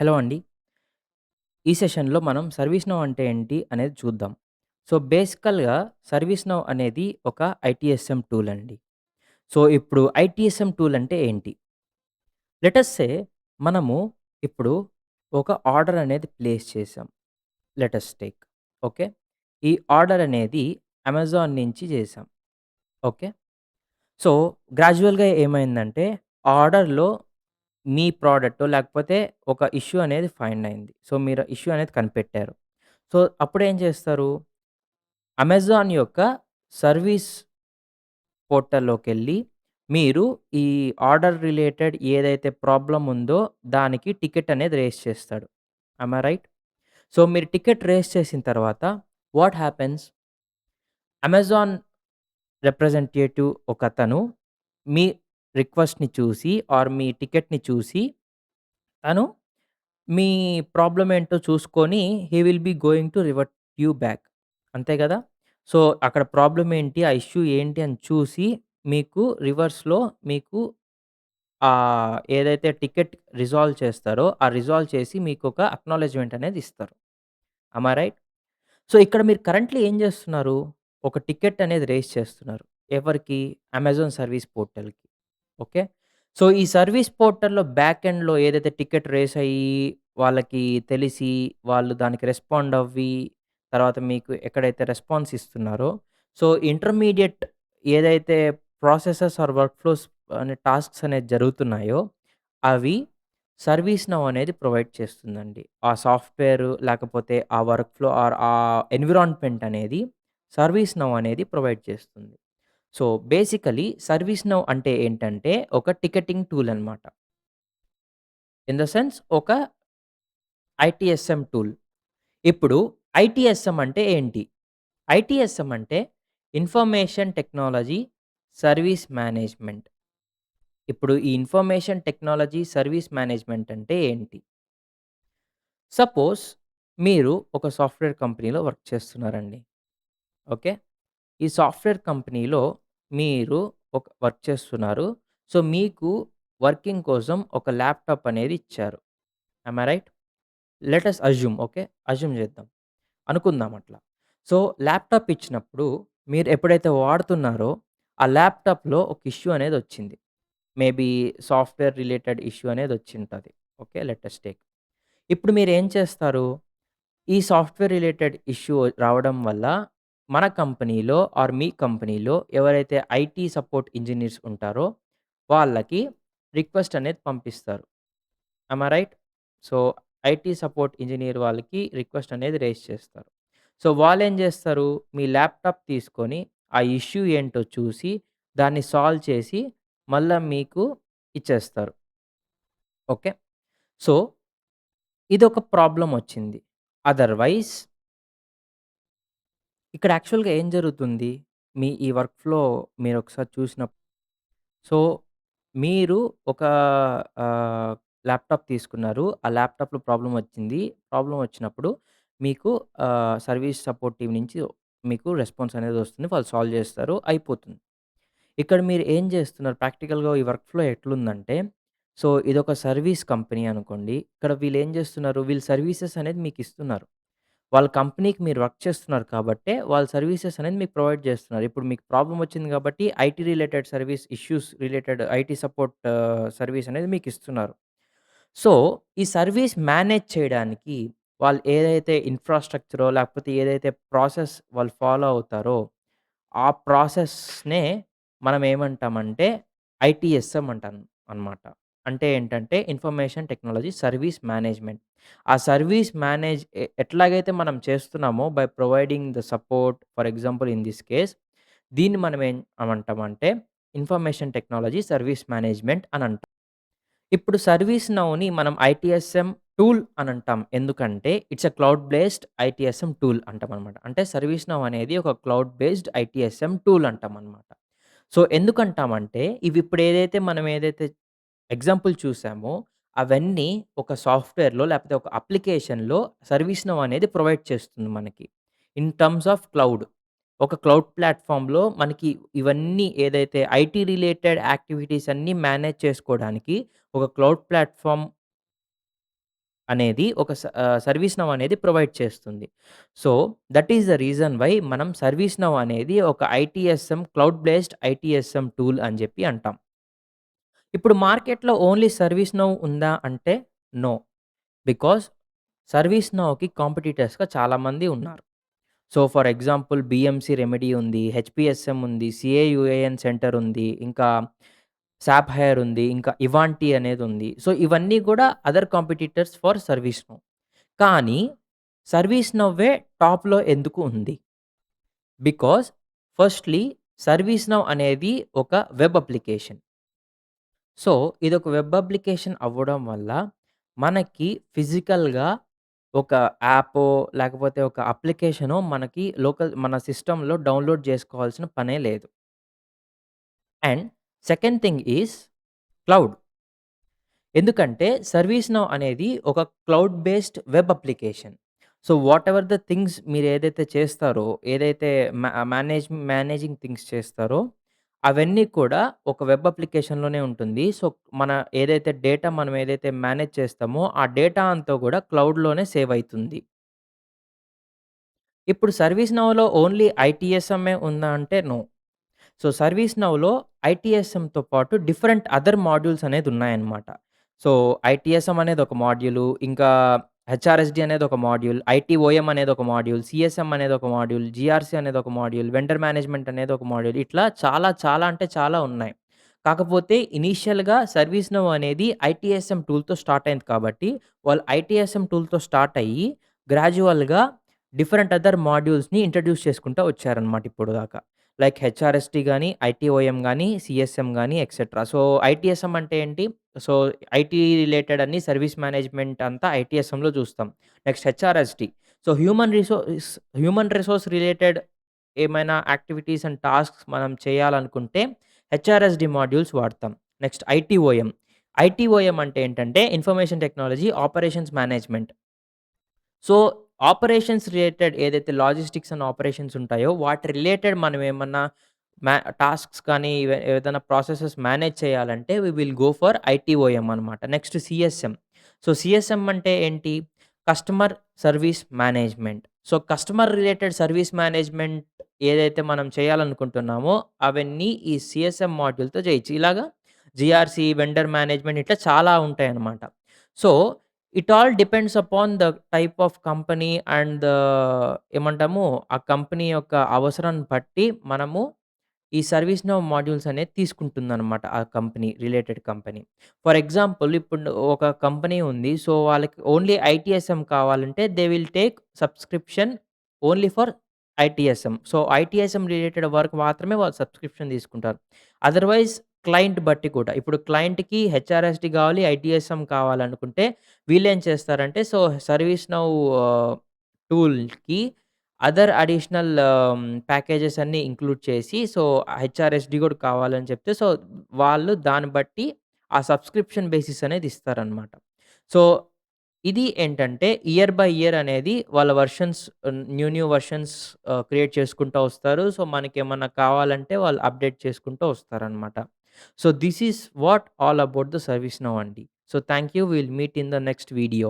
Hello అండి. ఈ సెషన్‌లో మనం సర్వీస్ నౌ అంటే ఏంటి అనేది చూద్దాం. సో, బేసికల్‌గా సర్వీస్ నౌ అనేది ఒక ఐటీఎస్ఎం టూల్ అండి. సో, ఇప్పుడు ఐటీఎస్ఎం టూల్ అంటే ఏంటి? లెట్ అస్ సే మనము ఇప్పుడు ఒక ఆర్డర్ అనేది ప్లేస్ చేసాం. Let us take okay. ఈ ఆర్డర్ అనేది అమెజాన్ నుంచి చేసాం. ఓకే. సో, గ్రాడ్యుయల్‌గా ఏమైందంటే ఆర్డర్‌లో మీ ప్రొడక్టో లేకపోతే ఒక ఇష్యూ అనేది ఫైండ్ అయింది. సో, మీరు ఇష్యూ అనేది కనిపెట్టారు. సో, అప్పుడేం చేస్తారు? అమెజాన్ యొక్క సర్వీస్ పోర్టల్‌లోకెళ్ళి మీరు ఈ ఆర్డర్ రిలేటెడ్ ఏదైతే ప్రాబ్లమ్ ఉందో దానికి టికెట్ అనేది రైజ్ చేస్తాడు. Yam I right? సో, మీరు టికెట్ రైజ్ చేసిన తర్వాత వాట్ హ్యాపెన్స్? అమెజాన్ రిప్రజెంటేటివ్ ఒకతను మీ రిక్వెస్ట్‌ని చూసి ఆర్ మీ టికెట్‌ని చూసి తను మీ ప్రాబ్లమ్ ఏంటో చూసుకొని he will be going to revert you back. అంతే గదా! సో, అక్కడ ప్రాబ్లమ్ ఏంటి? ఆ ఇష్యూ ఏంటి? అని చూసి మీకు రివర్స్‌లో మీకు ఏదైతే టికెట్ రిజాల్వ్ చేస్తారో, ఆ రిజాల్వ్ చేసి మీకొక అక్నాలెడ్జ్‌మెంట్ అనేది ఇస్తారు. Yam I right? సో, ఇక్కడ మీరు కరెంట్‌లీ ఏం జేస్తున్నారు? ఒక టికెట్ అనేది రైజ్ చేస్తున్నారు. ఎవరికి? అమెజాన్ సర్వీస్ పోర్టల్‌కి. ఓకే. సో, ఈ సర్వీస్ పోర్టల్‌లో బ్యాక్ ఎండ్‌లో ఏదైతే టికెట్ రైజ్ అయ్యి, వాళ్ళకి తెలిసి, వాళ్ళు దానికి రెస్పాండ్ అవ్వి, తర్వాత మీకు ఎక్కడైతే రెస్పాన్స్ ఇస్తున్నారో, సో, ఇంటర్మీడియేట్ ఏదైతే ప్రాసెసెస్ ఆర్ వర్క్ ఫ్లోస్ అనే టాస్క్స్ అనేది జరుగుతున్నాయో, అవి సర్వీస్ నౌ అనేది ప్రొవైడ్ చేస్తుందండి. ఆ సాఫ్ట్‌వేర్ లేకపోతే ఆ వర్క్ ఫ్లో ఆర్ ఆ ఎన్విరాన్మెంట్ అనేది సర్వీస్ నౌ అనేది ప్రొవైడ్ చేస్తుంది. సో, బేసికల్లీ సర్వీస్ నౌ అంటే ఏంటంటే, ఒక టికెటింగ్ టూల్ అనమాట. ఇన్ ద సెన్స్ ఒక ఐటీఎస్ఎం టూల్. ఇప్పుడు ఐటీఎస్ఎం అంటే ఏంటి? ఐటీఎస్ఎం అంటే ఇన్ఫర్మేషన్ టెక్నాలజీ సర్వీస్ మేనేజ్మెంట్. ఇప్పుడు ఈ ఇన్ఫర్మేషన్ టెక్నాలజీ సర్వీస్ మేనేజ్మెంట్ అంటే ఏంటి? సపోజ్ మీరు ఒక సాఫ్ట్‌వేర్ కంపెనీలో వర్క్ చేస్తున్నారండి. ఓకే. ఈ సాఫ్ట్‌వేర్ కంపెనీలో మీరు ఒక వర్క్ చేస్తున్నారు. సో, మీకు వర్కింగ్ కోసం ఒక ల్యాప్‌టాప్ అనేది ఇచ్చారు. Am I right? Let us assume okay. Assume చేద్దాం. అనుకుందాం అట్లా. సో, ల్యాప్‌టాప్ ఇచ్చినప్పుడు మీరు ఎప్పుడైతే వాడుతున్నారో, ఆ ల్యాప్‌టాప్‌లో ఒక ఇష్యూ అనేదొచ్చింది. మేబీ సాఫ్ట్‌వేర్ రిలేటెడ్ ఇష్యూ అనేదొచ్చింటది. ఓకే. Let us take. ఇప్పుడు మీరేం చేస్తారు? ఈ సాఫ్ట్‌వేర్ రిలేటెడ్ ఇష్యూ రావడం వల్ల మన కంపెనీలో ఆర్ మీ కంపెనీలో ఎవరైతే ఐటీ సపోర్ట్ ఇంజినీర్స్ ఉంటారో వాళ్ళకి రిక్వెస్ట్ అనేది పంపిస్తారు. Yam I right? So, IT support engineer వాళ్ళకి రిక్వెస్ట్ అనేది రైజ్ చేస్తారు. సో, వాళ్ళేం జేస్తారు? మీ ల్యాప్‌టాప్ తీసుకొని ఆ ఇష్యూ ఏంటో చూసి దాన్ని సాల్వ్ చేసి మళ్ళా మీకు ఇచ్చేస్తారు. ఓకే. సో, ఇదొక ప్రాబ్లమొచ్చింది. అదర్‌వైజ్ ఇక్కడ యాక్చువల్‌గా ఏం జరుగుతుంది? మీ ఈ వర్క్ ఫ్లో మీరొకసారి సో, మీరు ఒక ఆహ్, ల్యాప్‌టాప్ తీసుకున్నారు. ఆ ల్యాప్‌టాప్‌లో ప్రాబ్లమ్ వచ్చింది. ప్రాబ్లమ్ వచ్చినప్పుడు మీకు సర్వీస్ సపోర్ట్ టీమ్ నుంచి మీకు రెస్పాన్స్ అనేది వస్తుంది. వాళ్ళు సాల్వ్ చేస్తారు. అయిపోతుంది. ఇక్కడ మీరు ఏం చేస్తున్నారు ప్రాక్టికల్‌గా ఈ వర్క్ ఫ్లో ఎట్లుందంటే, సో, ఇదొక సర్వీస్ కంపెనీ అనుకోండి. ఇక్కడ వీళ్ళేం చేస్తున్నారు? వీళ్ళు సర్వీసెస్ అనేది మీకిస్తున్నారు. వాళ్ళ కంపెనీకి మీరు వర్క్ చేస్తున్నారు కాబట్టే, వాళ్ళ సర్వీసెస్ అనేది మీకు ప్రొవైడ్ చేస్తున్నారు. ఇప్పుడు మీకు ప్రాబ్లమ్ వచ్చింది కాబట్టి, IT related service issues related IT support service అనేది మీకిస్తున్నారు. సో, ఈ సర్వీస్ మేనేజ్ చేయడానికి వాళ్ళు ఏదైతే ఇన్‌ఫ్రాస్ట్రక్చరో, లేకపోతే ఏదైతే ప్రాసెస్ వాళ్ళు ఫాలో అవుతారో, ఆ ప్రాసెస్‌నే మనం ఏమంటామంటే ఐటీఎస్ఎం అంటాం అనమాట. అంటే ఏంటంటే ఇన్ఫర్మేషన్ టెక్నాలజీ సర్వీస్ మేనేజ్మెంట్. ఆ సర్వీస్ మేనేజ్ ఎట్లాగైతే మనం చేస్తున్నామో by providing the support for example in this case దీన్ని మనం ఏం అంటామంటే ఇన్ఫర్మేషన్ టెక్నాలజీ సర్వీస్ మేనేజ్మెంట్ అని అంటాం. ఇప్పుడు సర్వీస్ నౌని మనం ఐటీఎస్ఎం టూల్ అనంటాం. ఎందుకంటే it's a cloud based ITSM tool అంటామనమాట. అంటే సర్వీస్ నౌ అనేది ఒక క్లౌడ్ బేస్డ్ ఐటీఎస్ఎం టూల్ అంటామనమాట. సో, ఎందుకంటామంటే ఇవి ఇప్పుడు ఏదైతే ఎగ్జాంపుల్ చూసామో అవన్నీ ఒక సాఫ్ట్‌వేర్‌లో లేకపోతే ఒక అప్లికేషన్‌లో సర్వీస్ నౌ అనేది ప్రొవైడ్ చేస్తుంది మనకి. In terms of cloud. ఒక క్లౌడ్ ప్లాట్‌ఫార్మ్‌లో మనకి ఇవన్నీ ఏదైతే ఐటీ రిలేటెడ్ యాక్టివిటీస్ అన్నీ మేనేజ్ చేసుకోవడానికి ఒక క్లౌడ్ ప్లాట్‌ఫార్మ్ అనేది సర్వీస్ నౌ అనేది ప్రొవైడ్ చేస్తుంది. So, that is the reason why మనం సర్వీస్ నౌ అనేది ఒక క్లౌడ్ బేస్డ్ ఐటీఎస్ఎం టూల్ అని జెప్పి అంటాం. ఇప్పుడు మార్కెట్‌లో ఓన్లీ సర్వీస్ నౌ ఉందా అంటే నో. బికాజ్ సర్వీస్ నౌకి కాంపిటీటర్స్‌గా చాలామంది ఉన్నారు. So, for example BMC remedy ఉంది, హెచ్‌పీఎస్ఎం ఉంది, సీఏయూఏఎన్ సెంటర్ ఉంది, ఇంకా సాప్ హైర్ ఉంది, ఇంకా ఇవాంటి అనేదుంది. సో, ఇవన్నీ కూడా other competitors for service now. కానీ సర్వీస్ నౌవే టాప్‌లో ఎందుకు ఉంది? బికాజ్ ఫస్ట్‌లీ సర్వీస్ నౌ అనేది ఒక వెబ్ అప్లికేషన్. సో, ఇదొక వెబ్ అప్లికేషన్ అవ్వడం వల్ల మనకి ఫిజికల్‌గా ఒక యాపో, లేకపోతే ఒక అప్లికేషనో మనకి మన సిస్టమ్‌లో డౌన్‌లోడ్ జేసుకోవాల్సిన పనే లేదు. And second thing is cloud. ఎందుకంటే సర్వీస్ నౌ అనేది ఒక cloud based web application. So, whatever the things మీరేదైతే చేస్తారో, ఏదైతే మేనేజింగ్ థింగ్స్ చేస్తారో, అవన్నీ కూడా ఒక వెబ్ అప్లికేషన్‌లోనే ఉంటుంది. సో, మన మనం ఏదైతే మేనేజ్ చేస్తామో, ఆ డేటా అంతా గూడా క్లౌడ్‌లోనే సేవ్ అయితుంది. ఇప్పుడు సర్వీస్ నౌలో ఓన్లీ ఐటీఎస్ఎంఏ ఉందా అంటే నో. సో, సర్వీస్ నౌలో ఐటీఎస్ఎంతో పాటు డిఫరెంట్ అదర్ మాడ్యూల్స్ అనేదున్నాయన్నమాట. సో, ఐటీఎస్ఎం అనేది ఒక మాడ్యూలు, ఇంకా హెచ్ఆర్ఎస్‌డి అనేది ఒక మాడ్యూల్, ఐటీఓఎం అనేది ఒక మాడ్యూల్, సీఎస్ఎం అనేది ఒక మాడ్యూల్, జీఆర్సీ అనేది ఒక మాడ్యూల్, వెండర్ మేనేజ్మెంట్ అనేది ఒక మాడ్యూల్. ఇట్లా చాలా చాలా అంటే చాలా ఉన్నాయి. కాకపోతే ఇనీషియల్‌గా సర్వీస్ నౌ అనేది ఐటీఎస్ఎం టూల్‌తో స్టార్ట్ అయింది కాబట్టి, వాళ్ళు ఐటీఎస్ఎం టూల్‌తో స్టార్ట్ అయ్యి గ్రాడ్యుయల్‌గా డిఫరెంట్ అదర్ మాడ్యూల్స్‌ని ఇంట్రొడ్యూస్ చేసుకుంటా వచ్చారన్నమాట ఇప్పటిదాకా. లైక్ హెచ్ఆర్ఎస్‌టి గాని, ఐటీఓఎం గాని, సీఎస్ఎం గాని ఎక్సెట్రా. సో, ఐటీఎస్ఎం అంటే ఏంటి? సో, ఐటీ రిలేటెడ్ అన్ని సర్వీస్ మేనేజ్మెంట్ అంతా ఐటీఎస్ఎంలో చూస్తాం. Next హెచ్ఆర్ఎస్‌టి. So, human resource related ఏమైనా యాక్టివిటీస్ అండ్ టాస్క్స్ మనం చేయాలనుకుంటే హెచ్ఆర్ఎస్‌డి మాడ్యూల్స్ వాడతాం. నెక్స్ట్ ఐటీఓఎం. ఐటీఓఎం అంటే ఏంటంటే information technology operations management. So, operations related ఏదైతే లాజిస్టిక్స్ అండ్ ఆపరేషన్స్ ఉంటాయో, వాటి రిలేటెడ్ మనం ఏమన్నా టాస్క్స్ కానీ, ఏదైనా ప్రాసెసెస్ మేనేజ్ చేయాలంటే we will go for ITOM అనమాట. Next CSM. సో, సీఎస్ఎం అంటే ఏంటి? Customer service management. So, customer related service management ఏదైతే మనం చేయాలనుకుంటున్నామో, అవన్నీ ఈ సీఎస్ఎం మాడ్యూల్‌తో చేయొచ్చు. ఇలాగా జీఆర్‌సీ, వెండర్ మేనేజ్మెంట్ ఇట్లా చాలా ఉంటాయన్నమాట. So, it all depends upon the type of company and ఏమంటాము, ఆ కంపెనీ యొక్క అవసరాన్ని బట్టి మనము ఈ సర్వీస్ నౌ మాడ్యూల్స్ అనేది తీసుకుంటుందనమాట ఆ company, related company. For example ఇప్పుడు ఒక కంపెనీ ఉంది. సో, వాళ్ళకి ఓన్లీ ఐటీఎస్ఎం కావాలంటే they will take subscription only for ITSM. So, ITSM related work మాత్రమే వాళ్ళు సబ్స్క్రిప్షన్ తీసుకుంటారు. అదర్‌వైజ్ క్లయింట్ బట్టి కూడా. ఇప్పుడు క్లయింట్‌కి హెచ్ఆర్ఎస్‌డి కావాలి, ఐటీఎస్ఎం కావాలనుకుంటే వీళ్ళేం చేస్తారంటే, సో, సర్వీస్ నౌ టూల్‌కి అదర్ అడిషనల్ ప్యాకేజెస్ అన్నీ ఇంక్లూడ్ చేసి, సో, హెచ్ఆర్ఎస్‌డి కూడా కావాలని చెప్తే, సో, వాళ్ళు దాన్ని బట్టి ఆ సబ్స్క్రిప్షన్ బేసిస్ అనేది ఇస్తారనమాట. సో, ఇది ఏంటంటే ఇయర్ బై ఇయర్ అనేది వాళ్ళ న్యూ వెర్షన్స్ క్రియేట్ చేసుకుంటా వస్తారు. సో, మనకేమన్నా కావాలంటే వాళ్ళు అప్డేట్ చేసుకుంటూ వస్తారనమాట. So, this is what all about the service now అండి. So, thank you. Will meet in the next video.